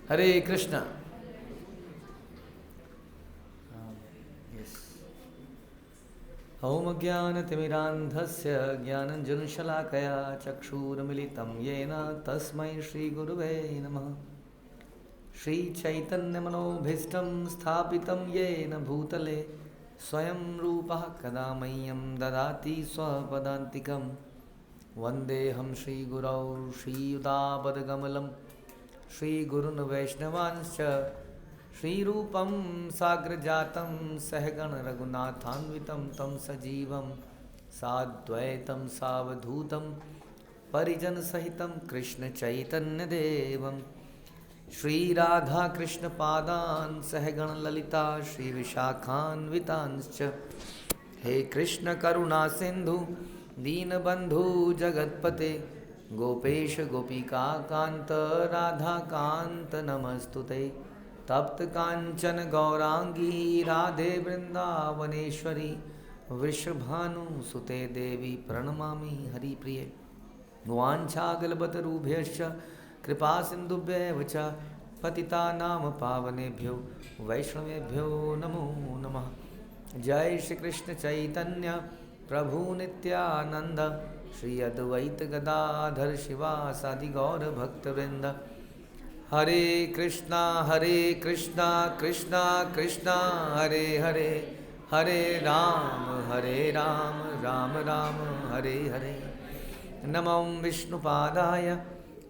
हरे कृष्णा। ओम ज्ञानतिमिरान्धस्य ज्ञानञ्जनशलाकया चक्षुरुन्मिलितं येन तस्मै श्रीगुरुवे नमः। श्रीचैतन्यमनोभीष्टं स्थापितं येन भूतले स्वयं रूपः कदा मह्यं ददाति स्वपदान्तिकं। वन्देऽहं श्रीगुरौ श्रीयुतापदकमलं श्रीगुरून् वैष्णवांश्च श्रीरूपं साग्रजातं सहगण रघुनाथान्वितं तं सजीवं साद्वैतं सावधूतं परिजनसहितं कृष्णचैतन्यदेवं श्रीराधाकृष्णपादान् सहगण ललिता श्रीविशाखान्वितांश्च। हे कृष्ण करुणा सिंधु दीनबंधु जगत्पते गोपेश गोपिका कांत राधा कांत नमस्तुते। तप्त कांचन गौरांगी राधे वृंदावनेश्वरी वृषभानुसुते देवी प्रणमामि हरिप्रिये। वाञ्छाकल्पतरुभ्यश्च कृपा सिन्धुभ्येव च पतितानां पावनेभ्यो वैष्णवेभ्यो नमो नमः। जय श्री कृष्ण चैतन्य प्रभु नित्यानंद श्री अद्वैत गदाधर शिवासादि गौर भक्तवृंद। हरे कृष्णा कृष्णा कृष्णा हरे हरे, हरे राम राम राम हरे हरे। नमो विष्णुपादाय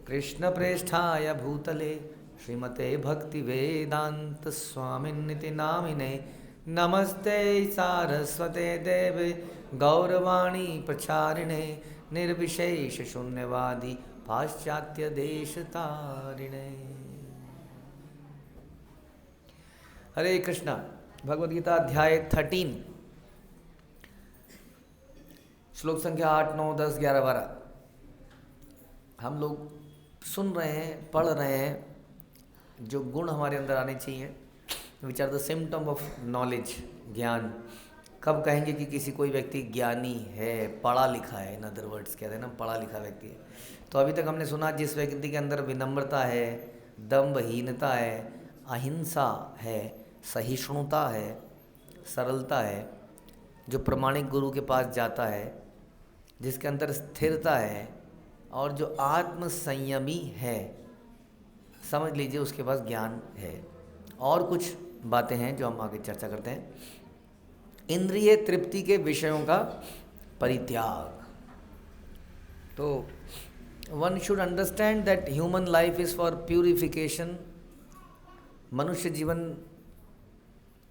कृष्णप्रेष्ठाय भूतले श्रीमते भक्तिवेदांत स्वामिन्निति नामिने। नमस्ते सारस्वते देवे गौरवाणी प्रचारिणे निर्विशेष शून्यवादी पाश्चात्य देशतारिणे। हरे कृष्णा। भगवद गीता अध्याय 13 श्लोक संख्या 8, 9, 10, 11, 12 हम लोग सुन रहे हैं, पढ़ रहे हैं जो गुण हमारे अंदर आने चाहिए, which are the symptom of knowledge, ज्ञान। कब कहेंगे कि किसी कोई व्यक्ति ज्ञानी है, पढ़ा लिखा है, इन अदर वर्ड्स कहते हैं ना, पढ़ा लिखा व्यक्ति है। तो अभी तक हमने सुना जिस व्यक्ति के अंदर विनम्रता है, दम्भहीनता है, अहिंसा है, सहिष्णुता है, सरलता है, जो प्रमाणिक गुरु के पास जाता है, जिसके अंदर स्थिरता है और जो आत्म संयमी है, समझ लीजिए उसके पास ज्ञान है। और कुछ बातें हैं जो हम आगे चर्चा करते हैं। इंद्रिय तृप्ति के विषयों का परित्याग। तो one should understand that human life is for purification. मनुष्य जीवन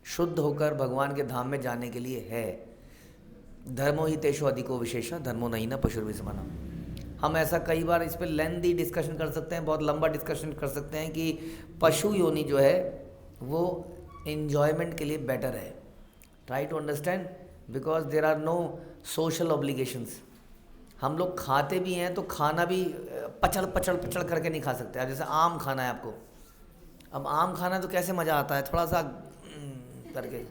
शुद्ध होकर भगवान के धाम में जाने के लिए है। धर्मो ही तेषु अधिको विशेषा धर्मो नहीं न पशुर्विसमाना। हम ऐसा कई बार इस पर लेंथी डिस्कशन कर सकते हैं, बहुत लंबा डिस्कशन कर सकते हैं कि पशु योनि जो है वो एन्जॉयमेंट के लिए बेटर है। Try to understand because there are no social obligations. हम लोग खाते भी हैं तो खाना भी पचड़ पचड़ पचड़ करके नहीं खा सकते। अब जैसे आम खाना है आपको, अब आम खाना तो कैसे मज़ा आता है, थोड़ा सा करके।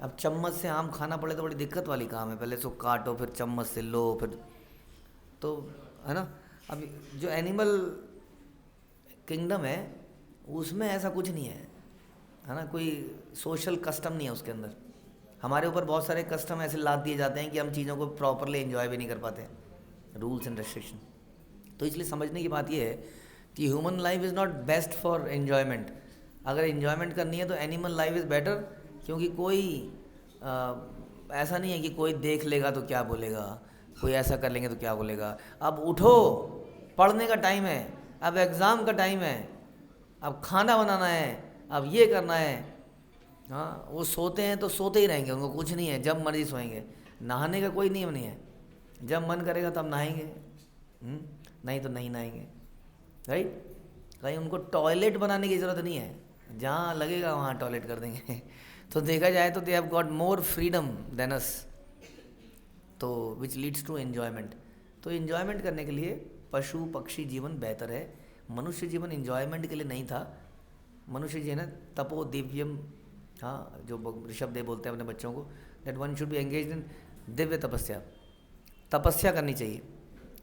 अब चम्मच से आम खाना पड़े तो बड़ी दिक्कत वाली काम है, पहले इसको काटो फिर चम्मच से लो फिर, तो है ना। अब जो एनिमल किंगडम है उसमें ऐसा कुछ नहीं है ना, कोई सोशल कस्टम नहीं है उसके अंदर। हमारे ऊपर बहुत सारे कस्टम ऐसे लाद दिए जाते हैं कि हम चीज़ों को प्रॉपरली एंजॉय भी नहीं कर पाते, रूल्स एंड रेस्ट्रिक्शन। तो इसलिए समझने की बात यह है कि human life is not best for enjoyment. अगर एन्जॉयमेंट करनी है तो एनिमल लाइफ इज़ बेटर, क्योंकि कोई ऐसा नहीं है कि कोई देख लेगा तो क्या बोलेगा, कोई ऐसा कर लेंगे तो क्या बोलेगा। अब उठो, पढ़ने का टाइम है, अब एग्ज़ाम का टाइम है, अब खाना बनाना है, अब ये करना है। हाँ, वो सोते हैं तो सोते ही रहेंगे, उनको कुछ नहीं है, जब मर्जी सोएंगे। नहाने का कोई नियम नहीं है, जब मन करेगा तब नहाएंगे, नहीं तो नहीं नहाएंगे, राइट। कहीं उनको टॉयलेट बनाने की ज़रूरत नहीं है, जहाँ लगेगा वहाँ टॉयलेट कर देंगे। तो देखा जाए तो they have got more freedom than us, तो विच लीड्स टू एन्जॉयमेंट। तो एन्जॉयमेंट करने के लिए पशु पक्षी जीवन बेहतर है। मनुष्य जीवन एन्जॉयमेंट के लिए नहीं था। मनुष्य जी है ना तपो दिव्यम, हाँ, जो ऋषभ देव बोलते हैं अपने बच्चों को, that one should be engage in Divya तपस्या। तपस्या करनी चाहिए,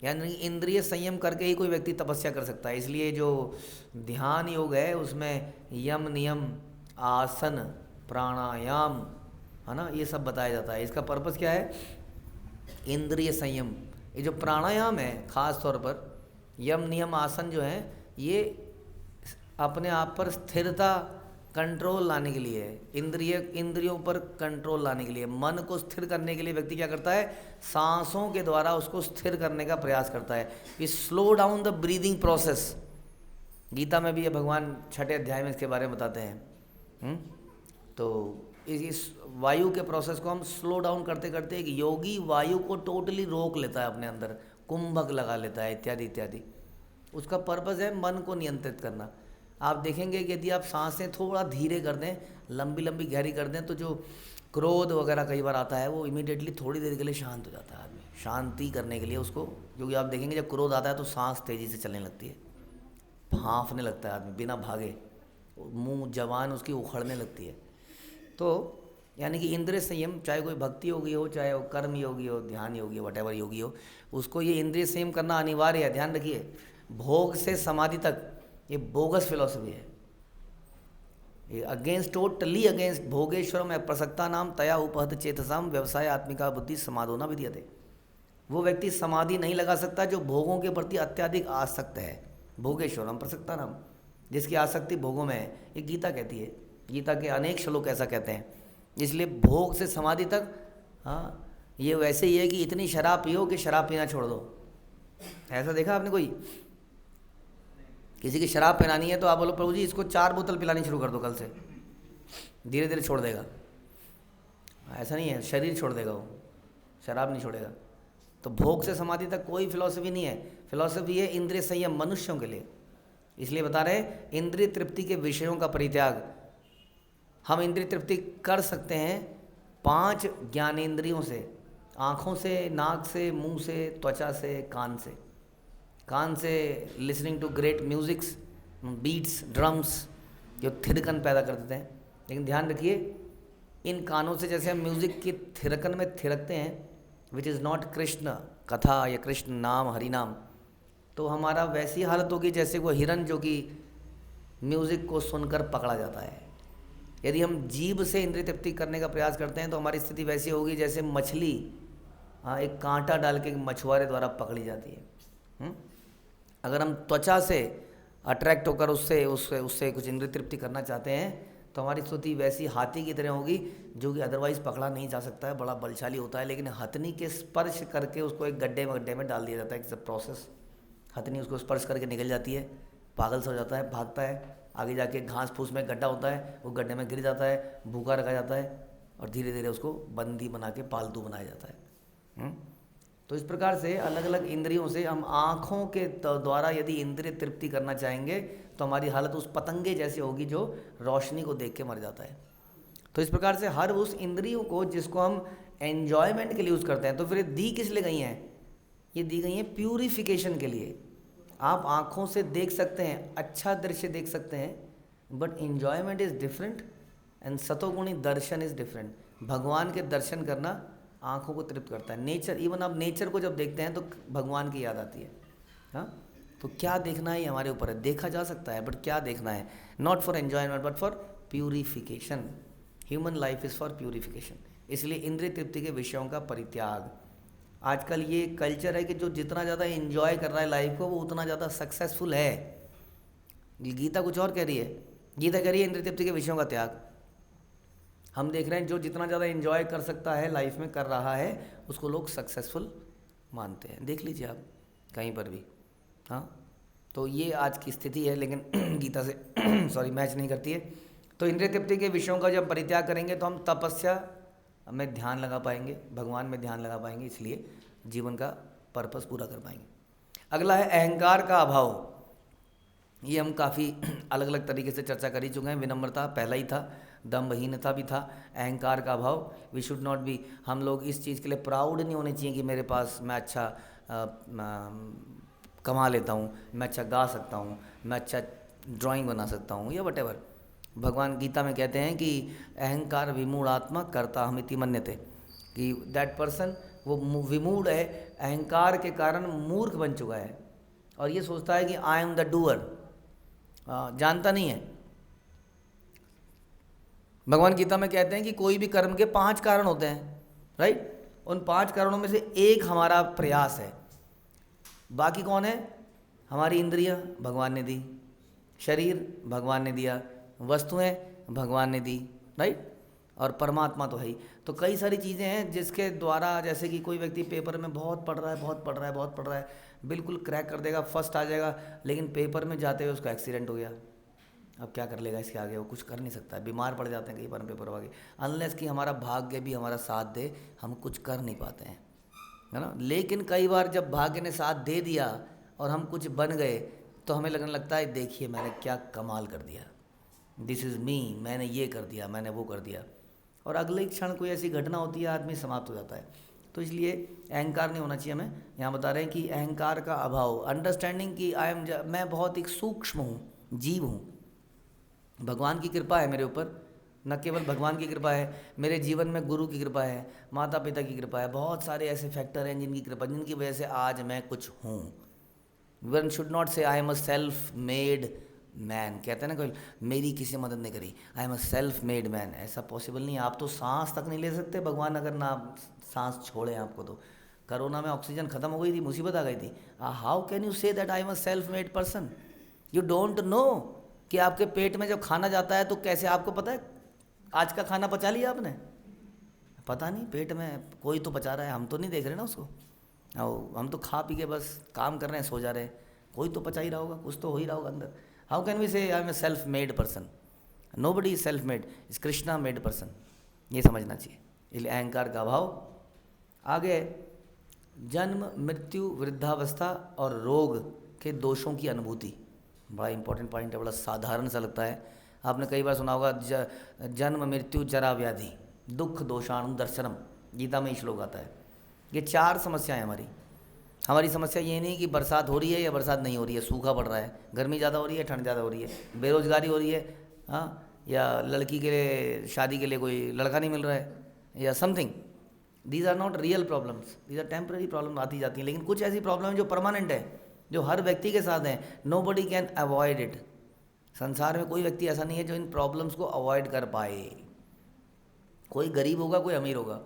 यानी इंद्रिय संयम करके ही कोई व्यक्ति तपस्या कर सकता है। इसलिए जो ध्यान योग है उसमें यम नियम आसन प्राणायाम है ना, ये सब बताया जाता है। इसका पर्पस क्या है? इंद्रिय संयम। ये जो प्राणायाम है खास तौर पर यम नियम आसन जो है, ये अपने आप पर स्थिरता कंट्रोल लाने के लिए है। इंद्रियों पर कंट्रोल लाने के लिए, मन को स्थिर करने के लिए व्यक्ति क्या करता है? सांसों के द्वारा उसको स्थिर करने का प्रयास करता है। ये slow down the breathing process. Gita में भी ये भगवान 6ठे अध्याय में इसके बारे में बताते हैं। तो इस वायु के प्रोसेस को हम स्लो डाउन करते करते एक योगी वायु को टोटली रोक लेता है अपने अंदर, कुंभक लगा लेता है इत्यादि इत्यादि। उसका पर्पस है मन को नियंत्रित करना। आप देखेंगे कि यदि आप सांसें थोड़ा धीरे कर दें, लंबी लंबी गहरी कर दें, तो जो क्रोध वगैरह कई बार आता है वो इमीडिएटली थोड़ी देर के लिए शांत हो जाता है आदमी। शांति करने के लिए उसको, क्योंकि आप देखेंगे जब क्रोध आता है तो सांस तेज़ी से चलने लगती है, भांफने लगता है आदमी बिना भागे, मुंह जवान उसकी उखड़ने लगती है। तो यानी कि इंद्रिय संयम, चाहे कोई भक्ति योगी हो, चाहे वो कर्म योगी हो, ध्यान योगी हो, व्हाटएवर योगी हो, उसको ये इंद्रिय संयम करना अनिवार्य है। ध्यान रखिए, भोग से समाधि तक ये बोगस फिलॉसफी है। ये अगेंस्ट, टोटली अगेंस्ट भोगेश्वरम अप्रसक्ता नाम तया उपहत चेतसाम व्यवसाय आत्मिका बुद्धि समाधो न विद्यते। वो व्यक्ति समाधि नहीं लगा सकता जो भोगों के प्रति अत्यधिक आसक्त है। भोगेश्वरम प्रसक्ता नाम, जिसकी आसक्ति भोगों में है, ये गीता कहती है। गीता के अनेक श्लोक ऐसा कहते हैं। इसलिए भोग से समाधि तक, हाँ, ये वैसे ही है कि इतनी शराब पियो कि शराब पीना छोड़ दो। ऐसा देखा आपने कोई? किसी की शराब पिलानी है तो आप बोलो प्रभु जी इसको 4 बोतल पिलानी शुरू कर दो कल से, धीरे धीरे छोड़ देगा। ऐसा नहीं है, शरीर छोड़ देगा वो, शराब नहीं छोड़ेगा। तो भोग से समाधि तक कोई फिलॉसफी नहीं है। फिलॉसफी है इंद्रिय संयम मनुष्यों के लिए। इसलिए बता रहे इंद्रिय तृप्ति के विषयों का परित्याग। हम इंद्रिय तृप्ति कर सकते हैं 5 ज्ञानेंद्रियों से, आँखों से, नाक से, मुंह से, त्वचा से, कान से। कान से listening to great musics, beats, drums, जो थिरकन पैदा कर देते हैं। लेकिन ध्यान रखिए, इन कानों से जैसे हम म्यूज़िक की थिरकन में थिरकते हैं, विच इज़ नॉट कृष्ण कथा या कृष्ण नाम हरि नाम, तो हमारा वैसी हालत होगी जैसे वो हिरन जो कि म्यूज़िक को सुनकर पकड़ा जाता है। यदि हम जीभ से इंद्रिय तृप्ति करने का प्रयास करते हैं तो हमारी स्थिति वैसी होगी जैसे मछली, हाँ, एक कांटा डाल के मछुआरे द्वारा पकड़ी जाती है। अगर हम त्वचा से अट्रैक्ट होकर उससे कुछ इंद्रिय तृप्ति करना चाहते हैं तो हमारी स्थिति वैसी हाथी की तरह होगी जो कि अदरवाइज़ पकड़ा नहीं जा सकता है, बड़ा बलशाली होता है, लेकिन हथनी के स्पर्श करके उसको एक गड्ढे में डाल दिया जाता है। It's a process. हथनी उसको स्पर्श करके निकल जाती है, पागल सा हो जाता है, भागता है, आगे जाके घास फूस में गड्ढा होता है, वो गड्ढे में गिर जाता है, भूखा रखा जाता है और धीरे धीरे उसको बंदी बना के पालतू बनाया जाता है। तो इस प्रकार से अलग अलग इंद्रियों से हम आँखों के द्वारा यदि इंद्रिय तृप्ति करना चाहेंगे तो हमारी हालत उस पतंगे जैसे होगी जो रोशनी को देख के मर जाता है। तो इस प्रकार से हर उस इंद्रियों को जिसको हम एन्जॉयमेंट के लिए यूज़ करते हैं, तो फिर ये दी किस लिए गई हैं? ये दी गई हैं प्यूरिफिकेशन के लिए। आप आँखों से देख सकते हैं, अच्छा दृश्य देख सकते हैं, but enjoyment is different and सतोगुणी दर्शन इज़ डिफरेंट। भगवान के दर्शन करना आँखों को तृप्त करता है। नेचर, इवन आप नेचर को जब देखते हैं तो भगवान की याद आती है। हाँ, तो क्या देखना है हमारे ऊपर है। देखा जा सकता है बट क्या देखना है, not for enjoyment but for purification. Human life is for purification. इसलिए इंद्रिय तृप्ति के विषयों का परित्याग। आजकल ये कल्चर है कि जो जितना ज़्यादा एंजॉय कर रहा है लाइफ को वो उतना ज़्यादा सक्सेसफुल है। गीता कुछ और कह रही है। गीता कह रही है इंद्रिय तृप्ति के विषयों का त्याग। हम देख रहे हैं जो जितना ज़्यादा एंजॉय कर सकता है लाइफ में कर रहा है उसको लोग सक्सेसफुल मानते हैं। देख लीजिए आप कहीं पर भी। हाँ, तो ये आज की स्थिति है, लेकिन गीता से सॉरी मैच नहीं करती है। तो इंद्रिय तृप्ति के विषयों का जब परित्याग करेंगे तो हम तपस्या में ध्यान लगा पाएंगे, भगवान में ध्यान लगा पाएंगे, इसलिए जीवन का पर्पस पूरा कर पाएंगे। अगला है अहंकार का अभाव। ये हम काफ़ी अलग अलग तरीके से चर्चा कर ही चुके हैं। विनम्रता पहला ही था, दम्भहीनता भी था, अहंकार का अभाव। वी शुड नॉट बी, हम लोग इस चीज़ के लिए प्राउड नहीं होने चाहिए कि मेरे पास मैं अच्छा कमा लेता हूँ, मैं अच्छा गा सकता हूँ, मैं अच्छा ड्राइंग बना सकता हूँ या वटेवर। भगवान गीता में कहते हैं कि अहंकार विमूढ़ात्मा कर्ता हमिति मन्यते, कि दैट पर्सन वो विमूढ़ है, अहंकार के कारण मूर्ख बन चुका है और ये सोचता है कि आई एम द डूअर, जानता नहीं है। भगवान गीता में कहते हैं कि कोई भी कर्म के 5 कारण होते हैं, राइट। उन 5 कारणों में से एक हमारा प्रयास है। बाकी कौन है? हमारी इंद्रियां भगवान ने दी, शरीर भगवान ने दिया, वस्तुएं भगवान ने दी, राइट, और परमात्मा तो है ही। तो कई सारी चीज़ें हैं जिसके द्वारा, जैसे कि कोई व्यक्ति पेपर में बहुत पढ़ रहा है, बहुत पढ़ रहा है, बहुत पढ़ रहा है, बिल्कुल क्रैक कर देगा, फर्स्ट आ जाएगा, लेकिन पेपर में जाते हुए उसका एक्सीडेंट हो गया। अब क्या कर लेगा इसके आगे? वो कुछ कर नहीं सकता है, बीमार पड़ जाते हैं कई बार पेपर आगे। अनलेस कि हमारा भाग्य भी हमारा साथ दे, हम कुछ कर नहीं पाते हैं, है ना। लेकिन कई बार जब भाग्य ने साथ दे दिया और हम कुछ बन गए तो हमें लगने लगता है देखिए मैंने क्या कमाल कर दिया, दिस इज़ मी, मैंने ये कर दिया, मैंने वो कर दिया, और अगले क्षण कोई ऐसी घटना होती है, आदमी समाप्त हो जाता है। तो इसलिए अहंकार नहीं होना चाहिए हमें। यहाँ बता रहे हैं कि अहंकार का अभाव, अंडरस्टैंडिंग कि मैं बहुत एक सूक्ष्म हूँ, जीव हूँ, भगवान की कृपा है मेरे ऊपर, न केवल भगवान की कृपा है, मेरे जीवन में गुरु की कृपा है, माता पिता की कृपा है, बहुत सारे ऐसे फैक्टर हैं जिनकी कृपा, जिनकी वजह से आज मैं कुछ हूँ। वन शुड नॉट से I am a self made man. कहते हैं ना कोई, मेरी किसी मदद नहीं करी, I am a self made man. ऐसा पॉसिबल नहीं है। आप तो सांस तक नहीं ले सकते, भगवान अगर ना सांस छोड़े आपको। तो कोरोना में ऑक्सीजन खत्म हो गई थी, मुसीबत आ गई थी। How can you say that I am a self made person? You don't know कि आपके पेट में जब खाना जाता है तो कैसे, आपको पता है आज का खाना पचा लिया आपने? पता नहीं, पेट में कोई तो पचा रहा है, हम तो नहीं देख रहे ना उसको। हम तो खा पी के बस काम कर रहे हैं, सो जा रहे हैं। कोई तो पचा ही रहा होगा, कुछ तो हो ही रहा होगा अंदर। How can we say I am a self made person? Nobody is self made, is Krishna made person. ये समझना चाहिए। इसलिए अहंकार का अभाव। आगे, जन्म, मृत्यु, वृद्धावस्था और रोग के दोषों की अनुभूति। बड़ा इंपॉर्टेंट पॉइंट है, बड़ा साधारण सा लगता है। आपने कई बार सुना होगा जन्म, मृत्यु, जरा, व्याधि, दुख, दोषाणु, दर्शनम। गीता में ही श्लोक आता है। ये 4 समस्याएं हमारी समस्या ये नहीं कि बरसात हो रही है या बरसात नहीं हो रही है, सूखा पड़ रहा है, गर्मी ज़्यादा हो रही है, ठंड ज़्यादा हो रही है, बेरोजगारी हो रही है, हाँ, या लड़की के लिए, शादी के लिए कोई लड़का नहीं मिल रहा है, या something. These are not real problems, these are temporary problem आती जाती हैं। लेकिन कुछ ऐसी प्रॉब्लम है जो परमानेंट है, जो हर व्यक्ति के साथ हैं। Nobody can avoid it. संसार में कोई व्यक्ति ऐसा नहीं है जो इन प्रॉब्लम्स को अवॉइड कर पाए। कोई गरीब होगा, कोई अमीर होगा,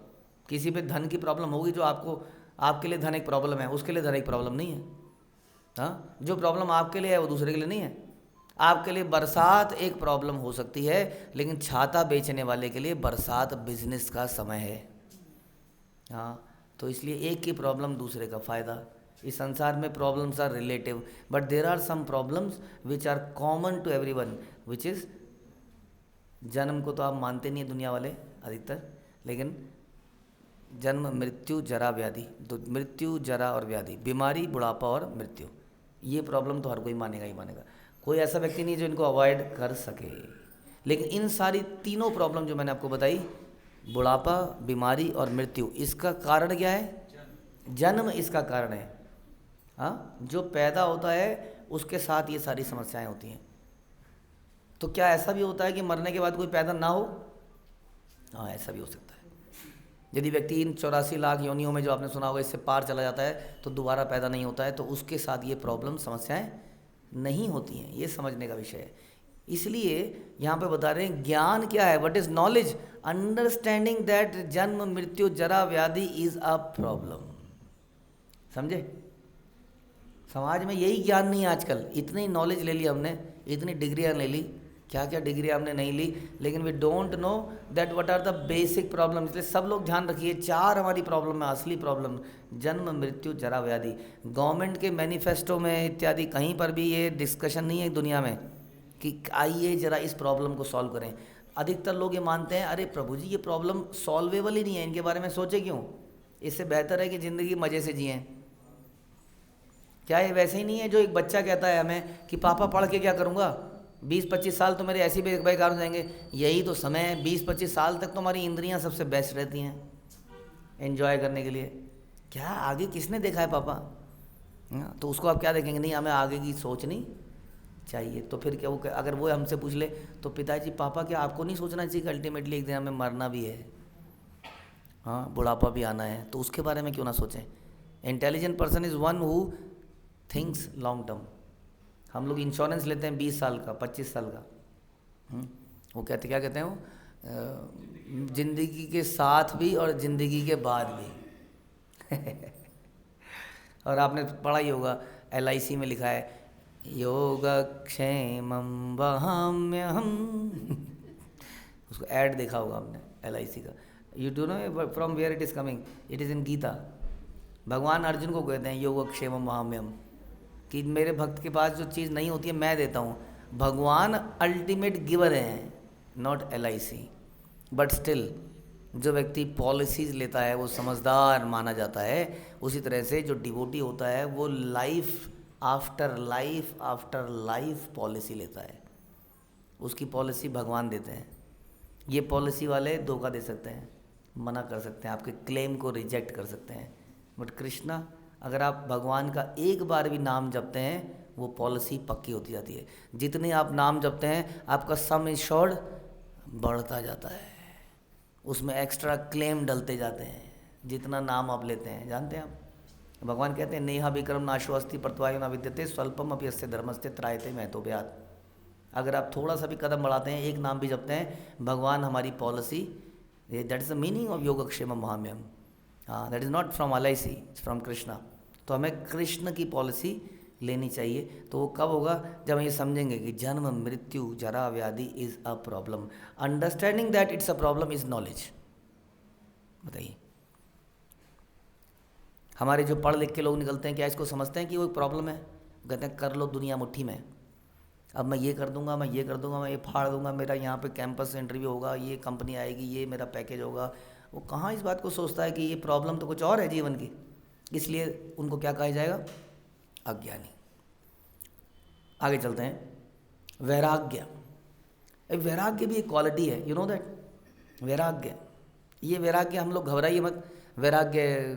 किसी पे धन की प्रॉब्लम होगी, जो आपके लिए धन एक प्रॉब्लम है, उसके लिए धन एक प्रॉब्लम नहीं है। हाँ, जो प्रॉब्लम आपके लिए है वो दूसरे के लिए नहीं है। आपके लिए बरसात एक प्रॉब्लम हो सकती है, लेकिन छाता बेचने वाले के लिए बरसात बिजनेस का समय है। हाँ, तो इसलिए एक की प्रॉब्लम दूसरे का फ़ायदा। इस संसार में problems are relative, but there are some problems which are common to everyone, which is, जन्म को तो आप मानते नहीं है दुनिया वाले अधिकतर, लेकिन जन्म, मृत्यु, जरा, व्याधि, तो मृत्यु, जरा और व्याधि, बीमारी, बुढ़ापा और मृत्यु, ये प्रॉब्लम तो हर कोई मानेगा ही मानेगा। कोई ऐसा व्यक्ति नहीं जो इनको अवॉइड कर सके। लेकिन इन सारी तीनों प्रॉब्लम जो मैंने आपको बताई, बुढ़ापा, बीमारी और मृत्यु, इसका कारण क्या है? जन्म इसका कारण है। हाँ, जो पैदा होता है उसके साथ ये सारी समस्याएं होती हैं। तो क्या ऐसा भी होता है कि मरने के बाद कोई पैदा ना हो? हाँ, ऐसा भी हो सकता है। यदि व्यक्ति इन 84 लाख योनियों में, जो आपने सुना होगा, इससे पार चला जाता है तो दोबारा पैदा नहीं होता है, तो उसके साथ ये प्रॉब्लम, समस्याएं नहीं होती हैं। ये समझने का विषय है। इसलिए यहाँ पे बता रहे हैं ज्ञान क्या है, what is knowledge? Understanding that जन्म, मृत्यु, जरा, व्याधि इज अ प्रॉब्लम। समझे? समाज में यही ज्ञान नहीं है आजकल। इतनी नॉलेज ले ली हमने, इतनी डिग्रियाँ ले ली, क्या क्या डिग्री हमने नहीं ली, लेकिन we don't know that what are the basic problem. इसलिए सब लोग ध्यान रखिए, 4 हमारी प्रॉब्लम है, असली प्रॉब्लम, जन्म, मृत्यु, जरा, व्याधि। गवर्नमेंट के मैनिफेस्टो में इत्यादि कहीं पर भी ये डिस्कशन नहीं है दुनिया में कि आइए जरा इस प्रॉब्लम को सॉल्व करें। अधिकतर लोग ये मानते हैं, अरे प्रभु जी ये प्रॉब्लम सॉल्वेबल ही नहीं है, इनके बारे में सोचे क्यों, इससे बेहतर है कि ज़िंदगी मज़े से जिएँ। क्या ये वैसे ही नहीं है जो एक बच्चा कहता है हमें कि पापा पढ़ के क्या करूँगा, 20-25 साल तो मेरे ऐसे ही बेकार हो जाएंगे। यही तो समय है, 20-25 साल तक तो हमारी इंद्रियां सबसे बेस्ट रहती हैं एंजॉय करने के लिए। क्या आगे किसने देखा है पापा? तो उसको आप क्या देखेंगे? नहीं, हमें आगे की सोचनी चाहिए। तो फिर क्या, वो अगर वो हमसे पूछ ले तो पिताजी पापा क्या आपको नहीं सोचना चाहिए कि अल्टीमेटली एक दिन हमें मरना भी है? हाँ, बुढ़ापा भी आना है, तो उसके बारे में क्यों ना सोचें। Intelligent person is one who thinks long term. हम लोग इंश्योरेंस लेते हैं 20 साल का, 25 साल का। वो कहते, क्या कहते हैं वो, जिंदगी के साथ भी और ज़िंदगी के बाद भी। और आपने पढ़ा ही होगा, LIC में लिखा है योगक्षेमं वहाम्यहम्। उसको ऐड देखा होगा आपने LIC का। You do know from where it is coming, it is in Gita. भगवान अर्जुन को कहते हैं योगक्षेमं वहाम्यहम्, कि मेरे भक्त के पास जो चीज़ नहीं होती है मैं देता हूँ। भगवान अल्टीमेट गिवर हैं, नॉट LIC। बट स्टिल जो व्यक्ति पॉलिसीज़ लेता है वो समझदार माना जाता है। उसी तरह से जो डिवोटी होता है वो लाइफ आफ्टर लाइफ पॉलिसी लेता है। उसकी पॉलिसी भगवान देते हैं। ये पॉलिसी वाले धोखा दे सकते हैं, मना कर सकते हैं, आपके क्लेम को रिजेक्ट कर सकते हैं। बट कृष्णा, अगर आप भगवान का एक बार भी नाम जपते हैं वो पॉलिसी पक्की होती जाती है। जितने आप नाम जपते हैं आपका सम एश्योर्ड बढ़ता जाता है, उसमें एक्स्ट्रा क्लेम डलते जाते हैं जितना नाम आप लेते हैं। जानते हैं आप, भगवान कहते हैं नेहा विक्रम नाशो अस्ति प्रत्वायो न विद्यते स्वल्पम अपि यस्य धर्मस्य त्रायते महतो ब्यात। अगर आप थोड़ा सा भी कदम बढ़ाते हैं, एक नाम भी जपते हैं, भगवान हमारी policy, that is the meaning of योगक्षेमं वहाम्यहम्। हाँ, that is not from LIC, it's from Krishna. तो हमें कृष्ण की पॉलिसी लेनी चाहिए। तो वो कब होगा, जब हम ये समझेंगे कि जन्म मृत्यु जरा व्याधि is a problem. Understanding that it's a problem is knowledge. बताइए, हमारे जो पढ़ लिख के लोग निकलते हैं, क्या इसको समझते हैं कि वो एक प्रॉब्लम है? कहते हैं कर लो दुनिया मुट्ठी में, अब मैं ये कर दूंगा, मैं ये कर दूंगा, मैं ये फाड़ दूंगा, मेरा यहाँ पे कैंपस इंटरव्यू होगा, ये कंपनी आएगी, ये मेरा पैकेज होगा। वो कहाँ इस बात को सोचता है कि ये प्रॉब्लम तो कुछ और है जीवन की। इसलिए उनको क्या कहा जाएगा? अज्ञानी। आगे चलते हैं, वैराग्य। वैराग्य भी एक क्वालिटी है, यू नो दैट। वैराग्य, ये वैराग्य हम लोग घबराइए मत। वैराग्य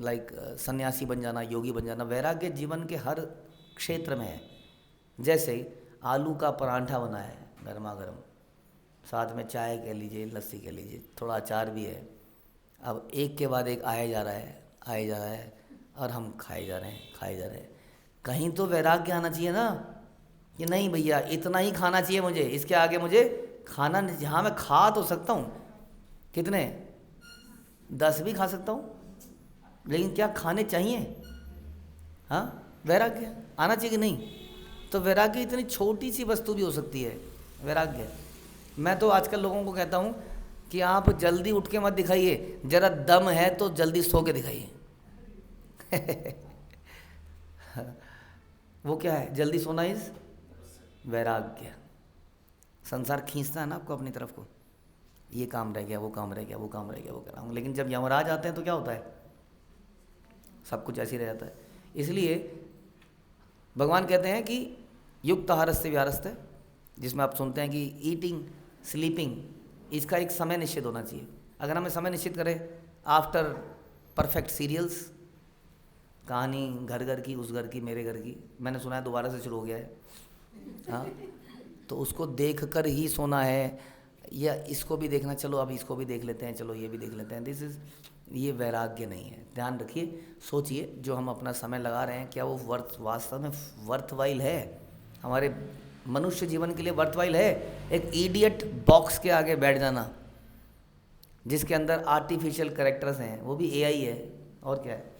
लाइक सन्यासी बन जाना, योगी बन जाना। वैराग्य जीवन के हर क्षेत्र में है। जैसे आलू का परांठा बना है गर्मा गर्म, साथ में चाय कह लीजिए, लस्सी कह लीजिए, थोड़ा अचार भी है। अब एक के बाद एक आए जा रहा है और हम खाए जा रहे हैं। कहीं तो वैराग्य आना चाहिए ना, कि नहीं भैया इतना ही खाना चाहिए मुझे, इसके आगे मुझे खाना नहीं। जहाँ मैं खा तो सकता हूँ, कितने 10 भी खा सकता हूँ, लेकिन क्या खाने चाहिए? हाँ, वैराग्य आना चाहिए कि नहीं? तो वैराग्य इतनी छोटी सी वस्तु भी हो सकती है। वैराग्य, मैं तो आजकल लोगों को कहता हूँ कि आप जल्दी उठ के मत दिखाइए, जरा दम है तो जल्दी सो के दिखाइए। वो क्या है? जल्दी सोना इज वैराग्य। संसार खींचता है ना आपको अपनी तरफ को, ये काम रह गया, वो काम रह गया, वो काम रह गया, वो कर रहा हूँ। लेकिन जब यमराज आते हैं तो क्या होता है? सब कुछ ऐसे ही रह जाता है। इसलिए भगवान कहते हैं कि युक्त आहारस्य विहारस्य, जिसमें आप सुनते हैं कि ईटिंग स्लीपिंग, इसका एक समय निश्चित होना चाहिए। अगर हमें समय निश्चित करें आफ्टर परफेक्ट सीरियल्स, कहानी घर घर की, उस घर की, मेरे घर की, मैंने सुना है दोबारा से शुरू हो गया है। हाँ, तो उसको देख कर ही सोना है, या इसको भी देखना, चलो अब इसको भी देख लेते हैं, चलो ये भी देख लेते हैं। दिस इज़, ये वैराग्य नहीं है। ध्यान रखिए, सोचिए, जो हम अपना समय लगा रहे हैं क्या वो वास्तव में वर्थवाइल है? हमारे मनुष्य जीवन के लिए वर्थवाइल है? एक इडियट बॉक्स के आगे बैठ जाना जिसके अंदर आर्टिफिशियल कैरेक्टर्स हैं, वो भी AI है, और क्या है?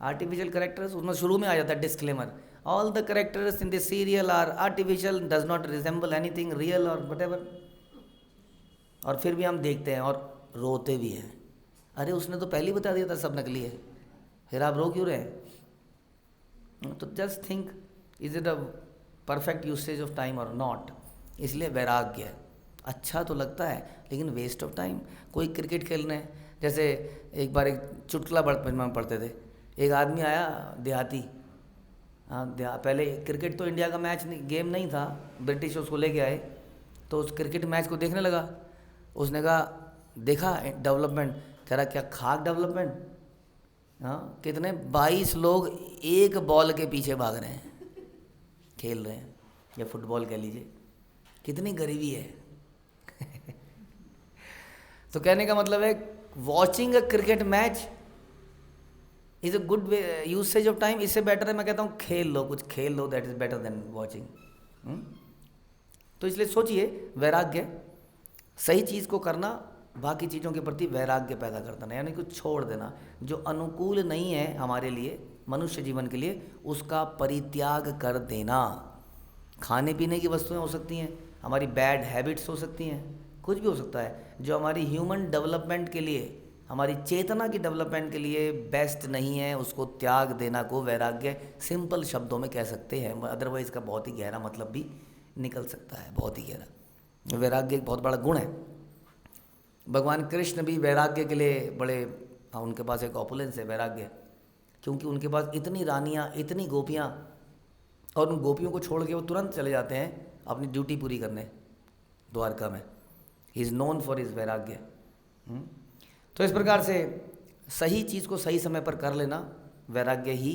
आर्टिफिशियल कैरेक्टर्स, उसमें शुरू में आ जाता है disclaimer, all the characters in this serial are artificial, does not resemble anything real और वटेवर। और फिर भी हम देखते हैं और रोते भी हैं। अरे उसने तो पहले ही बता दिया था सब नकली है, फिर आप रो क्यों रहे हैं? तो just think, is it a perfect usage of time और नॉट? इसलिए वैराग्य अच्छा तो लगता है लेकिन वेस्ट ऑफ टाइम। कोई क्रिकेट खेलने, जैसे एक बार एक चुटकुला बचपन में पढ़ते थे, एक आदमी आया देहाती, हाँ पहले क्रिकेट तो इंडिया का मैच नहीं, गेम नहीं था, ब्रिटिश उसको लेके आए, तो उस क्रिकेट मैच को देखने लगा। उसने कहा देखा डेवलपमेंट? कह रहा क्या खाक डेवलपमेंट? हाँ, कितने 22 लोग एक बॉल के पीछे भाग रहे हैं, खेल रहे हैं, या फुटबॉल कह लीजिए, कितनी गरीबी है। तो कहने का मतलब है watching a cricket match is a good usage of time. इससे बेटर है मैं कहता हूँ खेल लो, कुछ खेल लो, that is better than watching. तो इसलिए सोचिए, वैराग्य सही चीज़ को करना, बाकी चीज़ों के प्रति वैराग्य पैदा कर देना, यानी कुछ छोड़ देना जो अनुकूल नहीं है हमारे लिए, मनुष्य जीवन के लिए, उसका परित्याग कर देना। खाने पीने की वस्तुएं हो सकती हैं, हमारी बैड हैबिट्स हो सकती हैं, कुछ भी हो सकता है जो हमारी ह्यूमन डेवलपमेंट के लिए, हमारी चेतना की डेवलपमेंट के लिए बेस्ट नहीं है, उसको त्याग देना को वैराग्य सिंपल शब्दों में कह सकते हैं। अदरवाइज का बहुत ही गहरा मतलब भी निकल सकता है, बहुत ही गहरा। वैराग्य एक बहुत बड़ा गुण है। भगवान कृष्ण भी वैराग्य के लिए बड़े, उनके पास एक ऑपुलेंस है वैराग्य, क्योंकि उनके पास इतनी रानियाँ, इतनी गोपियाँ, और उन गोपियों को छोड़ के वो तुरंत चले जाते हैं अपनी ड्यूटी पूरी करने द्वारका में। He is known for his वैराग्य। तो इस प्रकार से सही चीज़ को सही समय पर कर लेना, वैराग्य ही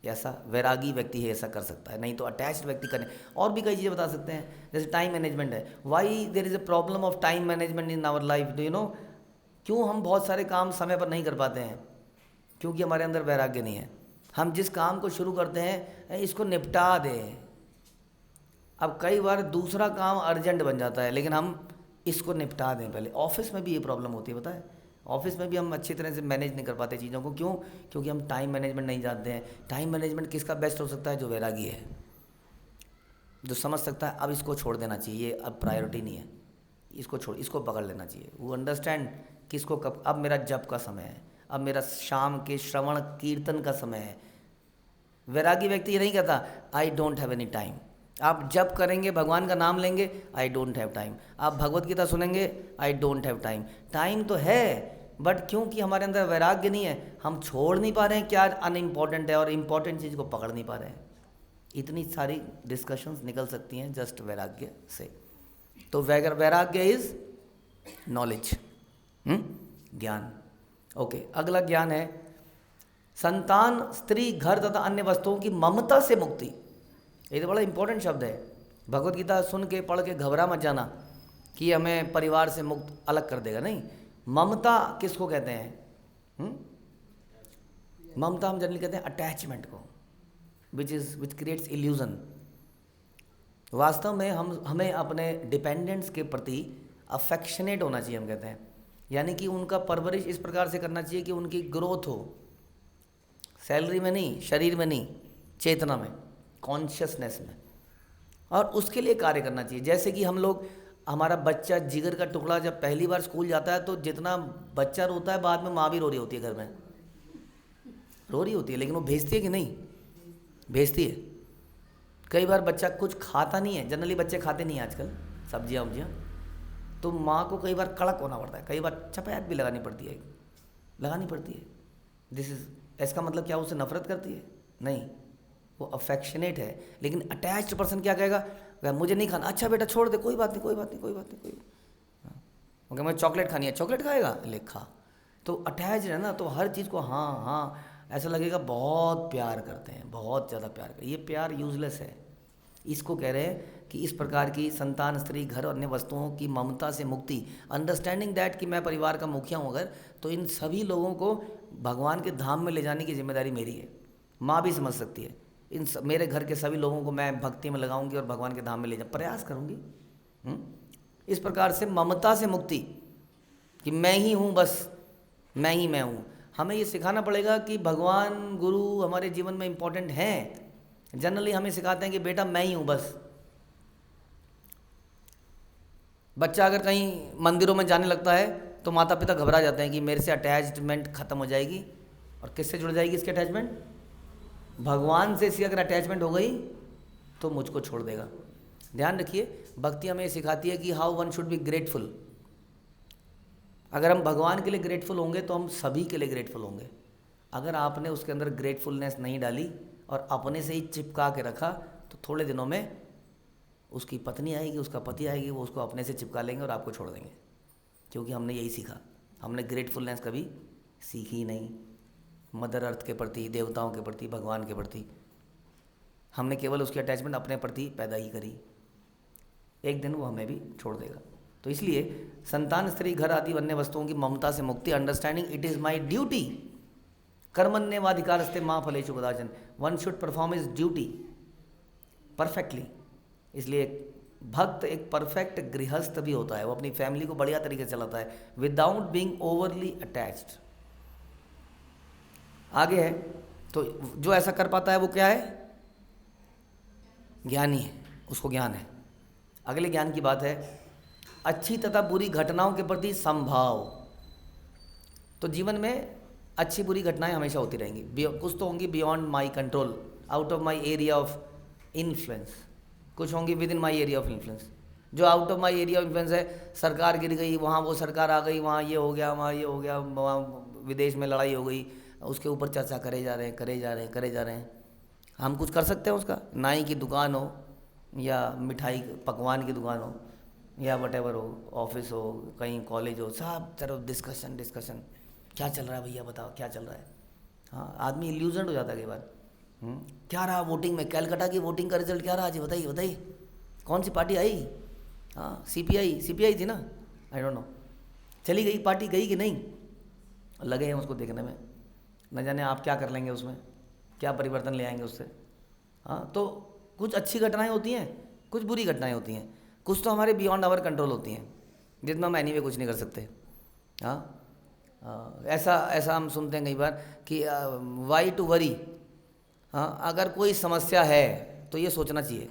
ऐसा, वैरागी व्यक्ति ही ऐसा कर सकता है, नहीं तो अटैच्ड व्यक्ति करने। और भी कई चीज़ें बता सकते हैं, जैसे टाइम मैनेजमेंट है। Why there is a problem of time management in our life, do you know? क्यों हम बहुत सारे काम समय पर नहीं कर पाते हैं? क्योंकि हमारे अंदर वैराग्य नहीं है। हम जिस काम को शुरू करते हैं, इसको निपटा दें। अब कई बार दूसरा काम अर्जेंट बन जाता है, लेकिन हम इसको निपटा दें पहले। ऑफिस में भी ये प्रॉब्लम होती है, पता है? ऑफिस में भी हम अच्छी तरह से मैनेज नहीं कर पाते चीज़ों को। क्यों? क्योंकि हम टाइम मैनेजमेंट नहीं जानते हैं। टाइम मैनेजमेंट किसका बेस्ट हो सकता है? जो वैरागी है, जो समझ सकता है अब इसको छोड़ देना चाहिए, अब प्रायोरिटी नहीं है, इसको छोड़, इसको पकड़ लेना चाहिए। वो अंडरस्टैंड किसको कब, अब मेरा जप का समय है, अब मेरा शाम के श्रवण कीर्तन का समय है। वैरागी व्यक्ति ये नहीं कहता I don't have any time. आप जप करेंगे, भगवान का नाम लेंगे, आई डोंट हैव टाइम। आप भगवत गीता सुनेंगे, I don't have time. Time तो है, बट क्योंकि हमारे अंदर वैराग्य नहीं है, हम छोड़ नहीं पा रहे हैं क्या अनइम्पॉर्टेंट है, और इम्पॉर्टेंट चीज़ को पकड़ नहीं पा रहे हैं। इतनी सारी डिस्कशंस निकल सकती हैं जस्ट वैराग्य से। तो वैराग्य इज नॉलेज, ज्ञान। ओके, अगला ज्ञान है संतान, स्त्री, घर तथा अन्य वस्तुओं की ममता से मुक्ति। ये तो बड़ा इंपॉर्टेंट शब्द है। भगवत गीता सुन के, पढ़ के घबरा मत जाना कि हमें परिवार से मुक्त अलग कर देगा, नहीं। ममता किसको कहते हैं? ममता हम जनरली कहते हैं अटैचमेंट को, विच क्रिएट्स इल्यूजन। वास्तव में हमें अपने डिपेंडेंट्स के प्रति अफेक्शनेट होना चाहिए, हम कहते हैं। यानी कि उनका परवरिश इस प्रकार से करना चाहिए कि उनकी ग्रोथ हो, सैलरी में नहीं, शरीर में नहीं, चेतना में, कॉन्शियसनेस में, और उसके लिए कार्य करना चाहिए। जैसे कि हम लोग, हमारा बच्चा जिगर का टुकड़ा जब पहली बार स्कूल जाता है, तो जितना बच्चा रोता है, बाद में माँ भी रो रही होती है, घर में रो रही होती है, लेकिन वो भेजती है कि नहीं? भेजती है। कई बार बच्चा कुछ खाता नहीं है, जनरली बच्चे खाते नहीं हैं आजकल सब्जियाँ वब्जियाँ, तो माँ को कई बार कड़क होना पड़ता है, कई बार चपैत भी लगानी पड़ती है, दिस इज, इसका मतलब क्या उसे नफरत करती है? नहीं, वो अफेक्शनेट है। लेकिन अटैच्ड पर्सन क्या कहेगा? मुझे नहीं खाना, अच्छा बेटा छोड़ दे, कोई बात नहीं, कोई बात नहीं, कोई बात नहीं, कोई। ओके, मुझे चॉकलेट खानी है, चॉकलेट खाएगा, ले खा। तो अटैच है ना, तो हर चीज़ को हाँ हाँ ऐसा लगेगा बहुत प्यार करते हैं, बहुत ज़्यादा प्यार करते हैं। ये प्यार यूजलेस है। इसको कह रहे हैं कि इस प्रकार की संतान, स्त्री, घर और अन्य वस्तुओं की ममता से मुक्ति, अंडरस्टैंडिंग दैट कि मैं परिवार का मुखिया हूँ अगर, तो इन सभी लोगों को भगवान के धाम में ले जाने की जिम्मेदारी मेरी है। माँ भी समझ सकती है, मेरे घर के सभी लोगों को मैं भक्ति में लगाऊंगी और भगवान के धाम में ले जा, प्रयास करूंगी। इस प्रकार से ममता से मुक्ति, कि मैं ही हूँ, बस मैं ही मैं हूँ। हमें ये सिखाना पड़ेगा कि भगवान, गुरु हमारे जीवन में इम्पोर्टेंट हैं। जनरली हमें सिखाते हैं कि बेटा मैं ही हूँ बस। बच्चा अगर कहीं मंदिरों में जाने लगता है, तो माता पिता घबरा जाते हैं कि मेरे से अटैचमेंट खत्म हो जाएगी, और किससे जुड़ जाएगी इसकी अटैचमेंट? भगवान से इसकी अगर अटैचमेंट हो गई तो मुझको छोड़ देगा। ध्यान रखिए, भक्ति हमें सिखाती है कि how one should be grateful. अगर हम भगवान के लिए ग्रेटफुल होंगे तो हम सभी के लिए ग्रेटफुल होंगे। अगर आपने उसके अंदर ग्रेटफुलनेस नहीं डाली और अपने से ही चिपका के रखा, तो थोड़े दिनों में उसकी पत्नी आएगी, उसका पति आएगी, वो उसको अपने से चिपका लेंगे और आपको छोड़ देंगे। क्योंकि हमने यही सीखा, हमने ग्रेटफुलनेस कभी सीखी ही नहीं। मदर अर्थ के प्रति, देवताओं के प्रति, भगवान के प्रति हमने केवल उसकी अटैचमेंट अपने प्रति पैदा ही करी। एक दिन वो हमें भी छोड़ देगा। तो इसलिए संतान, स्त्री, घर आदि अन्य वस्तुओं की ममता से मुक्ति, understanding it is my duty, कर्मण्येवाधिकारस्ते मा फलेषु कदाचन, one should perform his duty perfectly. इसलिए भक्त एक परफेक्ट गृहस्थ भी होता है, वो अपनी फैमिली को बढ़िया तरीके से चलाता है विदाउट बीइंग ओवरली अटैच्ड। आगे है, तो जो ऐसा कर पाता है वो क्या है? ज्ञानी है, उसको ज्ञान है। अगले ज्ञान की बात है, अच्छी तथा बुरी घटनाओं के प्रति समभाव। तो जीवन में अच्छी बुरी घटनाएं हमेशा होती रहेंगी, कुछ तो होंगी beyond my control, out of my area of influence, कुछ होंगी within my area of influence. जो out of my area of influence है, सरकार गिर गई, वहाँ वो सरकार आ गई, वहाँ ये हो गया, वहाँ ये हो गया, वहाँ विदेश में लड़ाई हो गई, उसके ऊपर चर्चा करे जा रहे हैं, करे जा रहे हैं, करे जा रहे हैं। हम कुछ कर सकते हैं उसका? नाई की दुकान हो या मिठाई पकवान की दुकान हो या वटेवर हो, ऑफिस हो, कहीं कॉलेज हो, सब तरफ डिस्कशन डिस्कशन, क्या चल रहा है भैया बताओ क्या चल रहा है। हाँ, आदमी इल्यूजन हो जाता है कई बार। क्या रहा वोटिंग में, कैलकाटा की वोटिंग का रिजल्ट क्या रहा जी, बताइए बताइए, कौन सी पार्टी आई? हाँ, सीपीआई थी ना, आई डोंट नो, चली गई पार्टी, गई कि नहीं? लगे हैं उसको देखने में, न जाने आप क्या कर लेंगे उसमें, क्या परिवर्तन ले आएंगे उससे। हाँ, तो कुछ अच्छी घटनाएं होती हैं, कुछ बुरी घटनाएं होती हैं, कुछ तो हमारे बियॉन्ड आवर कंट्रोल होती हैं, जितना हम एनीवे कुछ नहीं कर सकते। हाँ, ऐसा हम सुनते हैं कई बार कि वाई टू वरी। हाँ, अगर कोई समस्या है तो ये सोचना चाहिए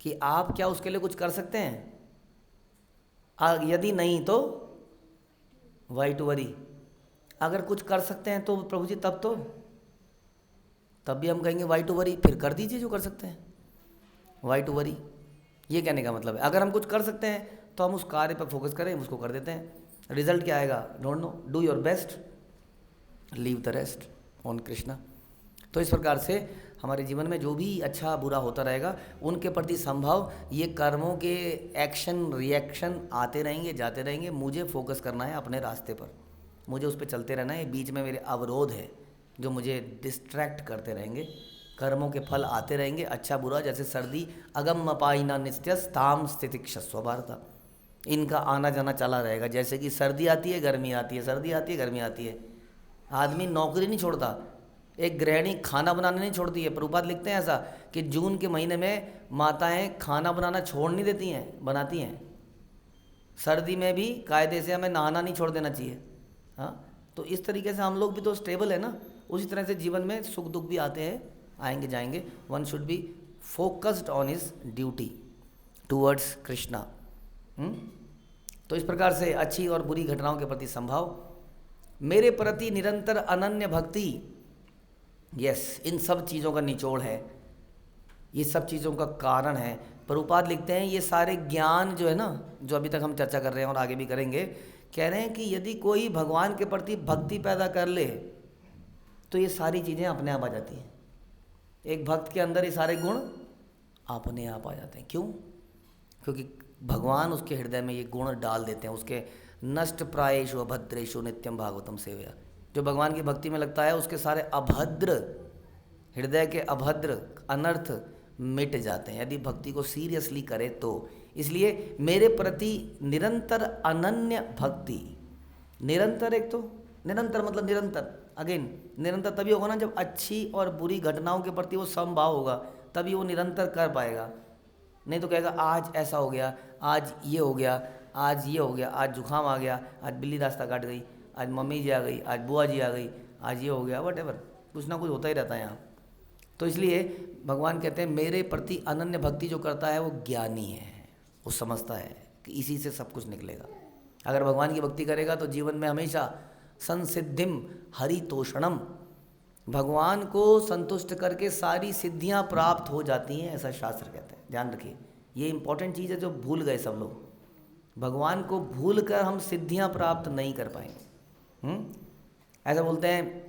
कि आप क्या उसके लिए कुछ कर सकते हैं, यदि नहीं तो वाई टू वरी। अगर कुछ कर सकते हैं तो प्रभु जी तब भी हम कहेंगे वाई टू वरी, फिर कर दीजिए जो कर सकते हैं। वाई टू वरी, ये कहने का मतलब है अगर हम कुछ कर सकते हैं तो हम उस कार्य पर फोकस करें, उसको कर देते हैं। रिजल्ट क्या आएगा don't know, do your best, leave the rest on Krishna. तो इस प्रकार से हमारे जीवन में जो भी अच्छा बुरा होता रहेगा उनके प्रति संभव ये कर्मों के एक्शन रिएक्शन आते रहेंगे, जाते रहेंगे। मुझे फोकस करना है अपने रास्ते पर, मुझे उस पर चलते रहना है। बीच में मेरे अवरोध है जो मुझे डिस्ट्रैक्ट करते रहेंगे, कर्मों के फल आते रहेंगे, अच्छा बुरा, जैसे सर्दी अगम अपाइना नित्यस ताम स्थितिक्षस्व भारत, इनका आना जाना चला रहेगा। जैसे कि सर्दी आती है गर्मी आती है, सर्दी आती है गर्मी आती है। आदमी नौकरी नहीं छोड़ता, एक गृहिणी खाना बनाना नहीं छोड़ती है। प्रभुपाद लिखते हैं ऐसा कि जून के महीने में माताएं खाना बनाना छोड़ नहीं देती हैं, बनाती हैं। सर्दी में भी कायदे से हमें नहाना नहीं छोड़ देना चाहिए। हाँ, तो इस तरीके से हम लोग भी तो स्टेबल है ना। उसी तरह से जीवन में सुख दुख भी आते हैं, आएंगे जाएंगे। One should be focused on his duty towards Krishna. तो इस प्रकार से अच्छी और बुरी घटनाओं के प्रति संभाव, मेरे प्रति निरंतर अनन्य भक्ति, यस, इन सब चीज़ों का निचोड़ है, ये सब चीज़ों का कारण है। प्रभुपाद लिखते हैं ये सारे ज्ञान जो है ना, जो अभी तक हम चर्चा कर रहे हैं और आगे भी करेंगे, कह रहे हैं कि यदि कोई भगवान के प्रति भक्ति पैदा कर ले तो ये सारी चीज़ें अपने आप आ जाती हैं। एक भक्त के अंदर ये सारे गुण अपने आप आ जाते हैं। क्यों? क्योंकि भगवान उसके हृदय में ये गुण डाल देते हैं। उसके नष्ट प्रायेषु अभद्रेषु नित्यम भागवतम सेवया, जो भगवान की भक्ति में लगता है उसके सारे अभद्र, हृदय के अभद्र अनर्थ मिट जाते हैं यदि भक्ति को सीरियसली करे तो। इसलिए मेरे प्रति निरंतर अनन्य भक्ति, निरंतर, एक तो निरंतर मतलब निरंतर, अगेन निरंतर तभी होगा ना जब अच्छी और बुरी घटनाओं के प्रति वो समभाव होगा, तभी वो निरंतर कर पाएगा। नहीं तो कहेगा आज ऐसा हो गया, आज ये हो गया, आज ये हो गया, आज जुकाम आ गया, आज बिल्ली रास्ता काट गई, आज मम्मी जी आ गई, आज बुआ जी आ गई, आज ये हो गया, वट एवर, कुछ ना कुछ होता ही रहता है यहाँ। तो इसलिए भगवान कहते हैं मेरे प्रति अनन्य भक्ति जो करता है वो ज्ञानी है, वो समझता है कि इसी से सब कुछ निकलेगा। अगर भगवान की भक्ति करेगा तो जीवन में हमेशा संसिद्धिम हरितोषणम, भगवान को संतुष्ट करके सारी सिद्धियां प्राप्त हो जाती हैं, ऐसा शास्त्र कहते हैं। ध्यान रखिए, ये इंपॉर्टेंट चीज़ है जो भूल गए सब लोग। भगवान को भूल कर हम सिद्धियां प्राप्त नहीं कर पाएंगे। ऐसा बोलते हैं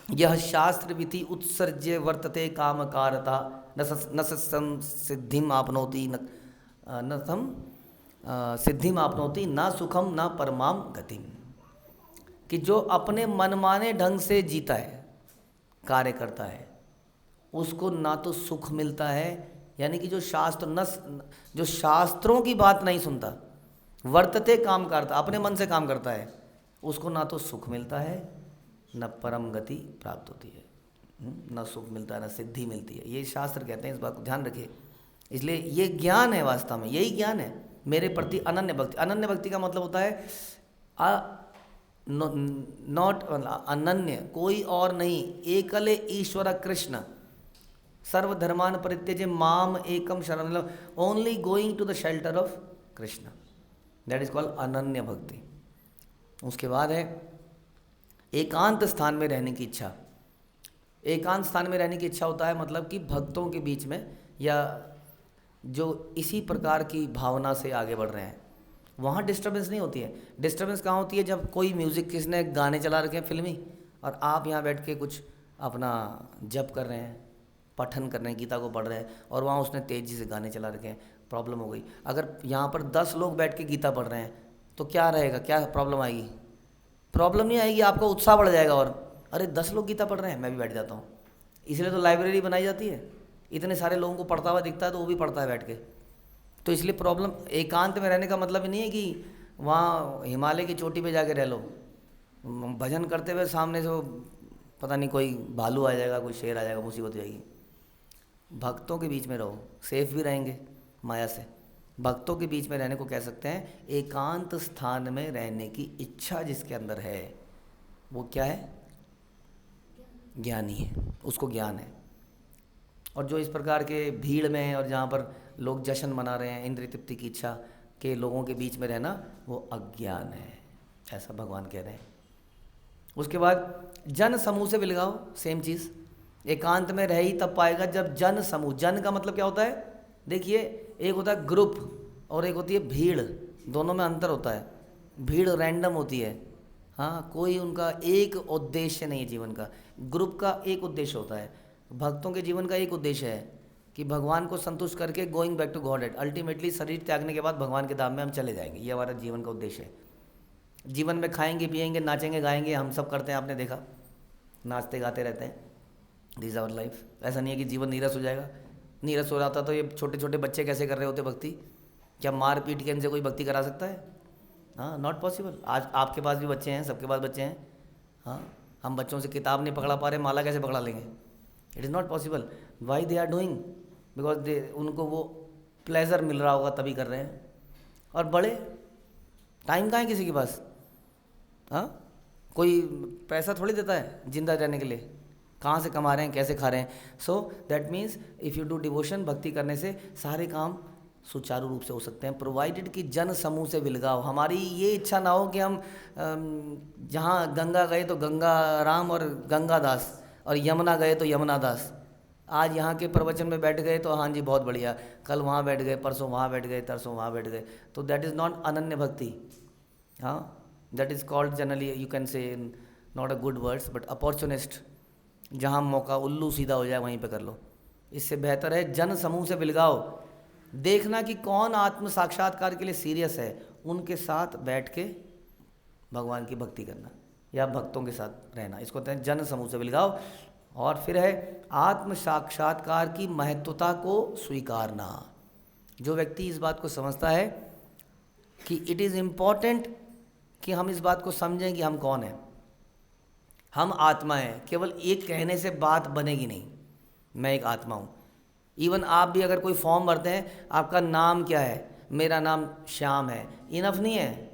यह शास्त्र विधि उत्सर्ज्य वर्तते कामकारता न सिद्धिम आपनोति न तम सिद्धिम आपनोति न सुखम न परमाम गतिम, कि जो अपने मनमाने ढंग से जीता है, कार्य करता है, उसको ना तो सुख मिलता है, यानी कि जो शास्त्रों की बात नहीं सुनता, वर्तते काम करता, अपने मन से काम करता है, उसको ना तो सुख मिलता है न परम गति प्राप्त होती है, न सुख मिलता है न सिद्धि मिलती है। ये शास्त्र कहते हैं, इस बात को ध्यान रखिए। इसलिए ये ज्ञान है, वास्तव में यही ज्ञान है मेरे प्रति अनन्य भक्ति। अनन्य भक्ति का मतलब होता है नॉट अनन्य, कोई और नहीं, एकले ईश्वर कृष्ण, सर्वधर्मान परित्यज्य माम एकम शरण, मतलब only going to the shelter of Krishna, that is called अनन्य भक्ति। उसके बाद है एकांत स्थान में रहने की इच्छा। एकांत स्थान में रहने की इच्छा होता है मतलब कि भक्तों के बीच में, या जो इसी प्रकार की भावना से आगे बढ़ रहे हैं, वहाँ डिस्टर्बेंस नहीं होती है। डिस्टर्बेंस कहाँ होती है? जब कोई म्यूज़िक किसने गाने चला रखे हैं फिल्मी, और आप यहाँ बैठ के कुछ अपना जप कर रहे हैं, पठन कर रहे हैं, गीता को पढ़ रहे हैं, और वहाँ उसने तेज़ी से गाने चला रखे हैं, प्रॉब्लम हो गई। अगर यहाँ पर 10 लोग बैठ के गीता पढ़ रहे हैं तो क्या रहेगा, क्या प्रॉब्लम आएगी? प्रॉब्लम नहीं आएगी, आपका उत्साह बढ़ जाएगा। और अरे 10 लोग गीता पढ़ रहे हैं, मैं भी बैठ जाता हूँ। इसलिए तो लाइब्रेरी बनाई जाती है, इतने सारे लोगों को पढ़ता हुआ दिखता है तो वो भी पढ़ता है बैठ के। तो इसलिए प्रॉब्लम, एकांत में रहने का मतलब नहीं है कि वहाँ हिमालय की चोटी पे जाके रह लो, भजन करते हुए सामने से पता नहीं कोई भालू आ जाएगा, कोई शेर आ जाएगा, मुसीबत हो जाएगी। भक्तों के बीच में रहो, सेफ भी रहेंगे माया से। भक्तों के बीच में रहने को कह सकते हैं एकांत स्थान में रहने की इच्छा जिसके अंदर है, वो क्या है? ज्ञानी है, उसको ज्ञान है। और जो इस प्रकार के भीड़ में है और जहाँ पर लोग जश्न मना रहे हैं, इंद्रिय तृप्ति की इच्छा के लोगों के बीच में रहना, वो अज्ञान है, ऐसा भगवान कह रहे हैं। उसके बाद जन समूह से विलगाओ, सेम चीज़। एकांत में रह ही तब पाएगा जब जन समूह, जन का मतलब क्या होता है? देखिए, एक होता है ग्रुप और एक होती है भीड़, दोनों में अंतर होता है। भीड़ रैंडम होती है, हाँ, कोई उनका एक उद्देश्य नहीं है जीवन का। ग्रुप का एक उद्देश्य होता है। भक्तों के जीवन का एक उद्देश्य है कि भगवान को संतुष्ट करके going back to godhead, ultimately शरीर त्यागने के बाद भगवान के धाम में हम चले जाएंगे, ये हमारा जीवन का उद्देश्य है। जीवन में खाएंगे पिएंगे नाचेंगे गाएंगे, हम सब करते हैं, आपने देखा, नाचते गाते रहते हैं, दिस आवर लाइफ। ऐसा नहीं है कि जीवन नीरस हो जाएगा। नीरस हो जाता तो ये छोटे छोटे बच्चे कैसे कर रहे होते भक्ति? क्या मार पीट के इनसे कोई भक्ति करा सकता है? हाँ, नॉट पॉसिबल। आज आपके पास भी बच्चे हैं, सबके पास बच्चे हैं, हाँ, हम बच्चों से किताब नहीं पकड़ा पा रहे, माला कैसे पकड़ा लेंगे? It is not possible. Why they are doing? Because they, उनको वो प्लेजर मिल रहा होगा तभी कर रहे हैं। और बड़े, टाइम कहाँ है किसी के पास? हाँ, कोई पैसा थोड़ी देता है जिंदा रहने के लिए, कहाँ से कमा रहे हैं, कैसे खा रहे हैं? So that means if you do devotion, भक्ति करने से सारे काम सुचारू रूप से हो सकते हैं, प्रोवाइडेड कि जन समूह से विलगाओ। हमारी ये इच्छा ना हो कि हम जहाँ गंगा गए तो गंगा राम और गंगा दास, और यमुना गए तो यमुना दास। आज यहाँ के प्रवचन में बैठ गए तो हाँ जी बहुत बढ़िया, कल वहाँ बैठ गए, परसों वहाँ बैठ गए, तरसों वहाँ बैठ गए, तो दैट इज़ नॉट अनन्य भक्ति। हाँ, that is called generally you can say, not a good words but opportunist. जहाँ मौका उल्लू सीधा हो जाए वहीं पे कर लो। इससे बेहतर है जन समूह से विलगाओ, देखना कि कौन आत्म साक्षात्कार के लिए सीरियस है, उनके साथ बैठ के भगवान की भक्ति करना या भक्तों के साथ रहना, इसको कहते हैं जन समूह से विलगाओ। और फिर है आत्म साक्षात्कार की महत्वता को स्वीकारना। जो व्यक्ति इस बात को समझता है कि इट इज़ इम्पॉर्टेंट कि हम इस बात को समझें कि हम कौन हैं, हम आत्मा हैं, केवल एक कहने से बात बनेगी नहीं, मैं एक आत्मा हूँ। इवन आप भी अगर कोई फॉर्म भरते हैं, आपका नाम क्या है, मेरा नाम श्याम है, इनफ नहीं है।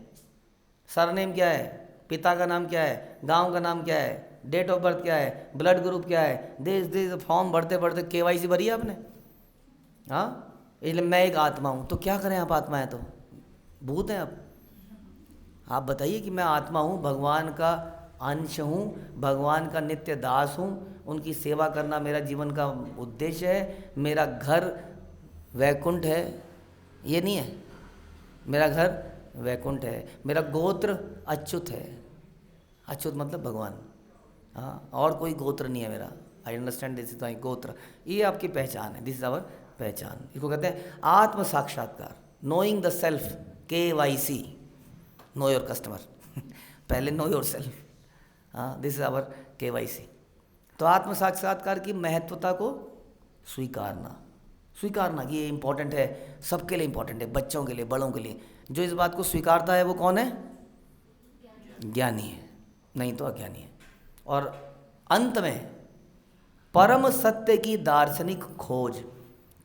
सरनेम क्या है, पिता का नाम क्या है, गांव का नाम क्या है, डेट ऑफ बर्थ क्या है, ब्लड ग्रुप क्या है, देश फॉर्म भरते भरते KYC भरी है आपने। हाँ, इसलिए मैं एक आत्मा हूँ। तो क्या करें, आप आत्मा है तो भूत हैं आप बताइए कि मैं आत्मा हूँ, भगवान का अंश हूँ, भगवान का नित्य दास हूँ, उनकी सेवा करना मेरा जीवन का उद्देश्य है, मेरा घर वैकुंठ है, ये नहीं है। मेरा घर वैकुंठ है, मेरा गोत्र अच्युत है। अच्युत मतलब भगवान, हाँ, और कोई गोत्र नहीं है मेरा। I understand this is my गोत्र, ये आपकी पहचान है, दिस इज आवर पहचान। इसको कहते हैं आत्म साक्षात्कार, knowing the self, KYC, know your customer पहले नो योर सेल्फ, हाँ, दिस इज आवर KYC। तो आत्म साक्षात्कार की महत्वता को स्वीकारना, स्वीकारना कि ये इम्पोर्टेंट है, सबके लिए इम्पोर्टेंट है, बच्चों के लिए, बड़ों के लिए। जो इस बात को स्वीकारता है वो कौन है? ज्ञानी है, नहीं तो अज्ञानी है। और अंत में परम सत्य की दार्शनिक खोज।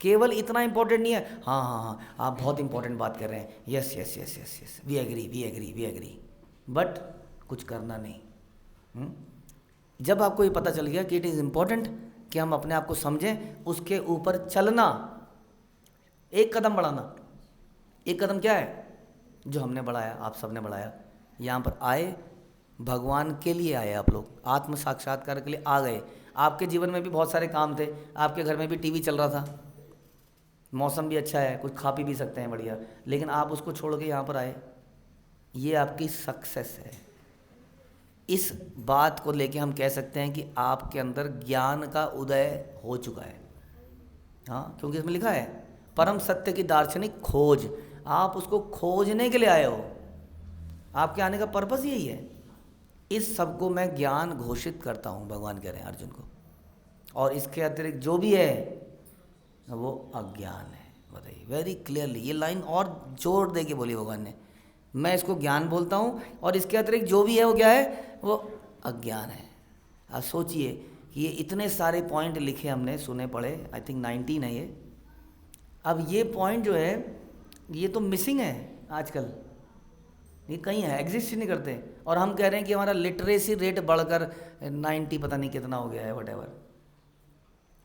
केवल इतना इंपॉर्टेंट नहीं है, हाँ हाँ हाँ आप बहुत इंपॉर्टेंट बात कर रहे हैं, yes yes yes yes yes, we agree we agree we agree, but कुछ करना नहीं। जब आपको ये पता चल गया कि इट इज़ इम्पॉर्टेंट कि हम अपने आप को समझें, उसके ऊपर चलना, एक कदम बढ़ाना। एक कदम क्या है? जो हमने बढ़ाया, आप सबने बढ़ाया, यहाँ पर आए, भगवान के लिए आए, आप लोग आत्म साक्षात्कार के लिए आ गए। आपके जीवन में भी बहुत सारे काम थे, आपके घर में भी टीवी चल रहा था, मौसम भी अच्छा है, कुछ खा पी भी सकते हैं बढ़िया, लेकिन आप उसको छोड़ के यहाँ पर आए, ये आपकी सक्सेस है। इस बात को लेके हम कह सकते हैं कि आपके अंदर ज्ञान का उदय हो चुका है। हाँ, क्योंकि इसमें लिखा है परम सत्य की दार्शनिक खोज। आप उसको खोजने के लिए आए हो, आपके आने का पर्पस यही है। इस सब को मैं ज्ञान घोषित करता हूँ, भगवान कह रहे हैं अर्जुन को, और इसके अतिरिक्त जो भी है वो अज्ञान है। बताइए, वेरी क्लियरली ये लाइन और जोर दे के बोली भगवान ने, मैं इसको ज्ञान बोलता हूँ और इसके अतिरिक्त जो भी है वो क्या है? वो अज्ञान है। आप सोचिए कि ये इतने सारे पॉइंट लिखे हमने, सुने पढ़े, आई थिंक 19 है ये। अब ये पॉइंट जो है ये तो मिसिंग है आजकल, ये कहीं है, एग्जिस्ट ही नहीं करते। और हम कह रहे हैं कि हमारा लिटरेसी रेट बढ़कर 90 पता नहीं कितना हो गया है, वटेवर।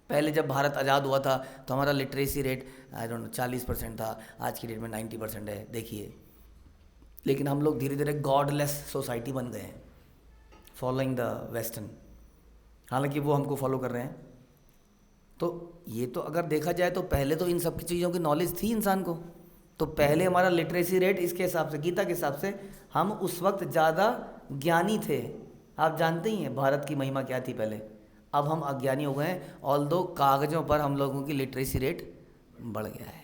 पहले जब भारत आज़ाद हुआ था तो हमारा literacy rate I don't know 40% था, आज की डेट में 90% है, देखिए। लेकिन हम लोग धीरे धीरे गॉडलेस सोसाइटी बन गए हैं, फॉलोइंग द वेस्टर्न, हालांकि वो हमको फॉलो कर रहे हैं। तो ये तो अगर देखा जाए तो पहले तो इन सब की चीज़ों की नॉलेज थी इंसान को, तो पहले हमारा लिटरेसी रेट इसके हिसाब से, गीता के हिसाब से, हम उस वक्त ज़्यादा ज्ञानी थे। आप जानते ही हैं भारत की महिमा क्या थी पहले। अब हम अज्ञानी हो गए हैं, ऑल्दो कागज़ों पर हम लोगों की लिटरेसी रेट बढ़ गया है,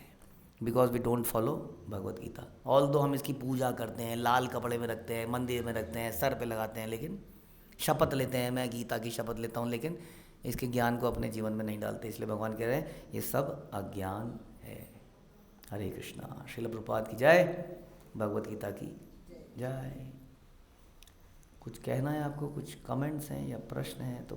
because we don't follow Bhagavad Gita. Although हम इसकी पूजा करते हैं, लाल कपड़े में रखते हैं, मंदिर में रखते हैं, सर पे लगाते हैं, लेकिन शपथ लेते हैं, मैं गीता की शपथ लेता हूँ, लेकिन इसके ज्ञान को अपने जीवन में नहीं डालते। इसलिए भगवान कह रहे हैं ये सब अज्ञान है। हरे कृष्णा। श्रील प्रभुपाद की जय, भगवत गीता की जय। कुछ कहना है आपको, कुछ कमेंट्स हैं या प्रश्न हैं तो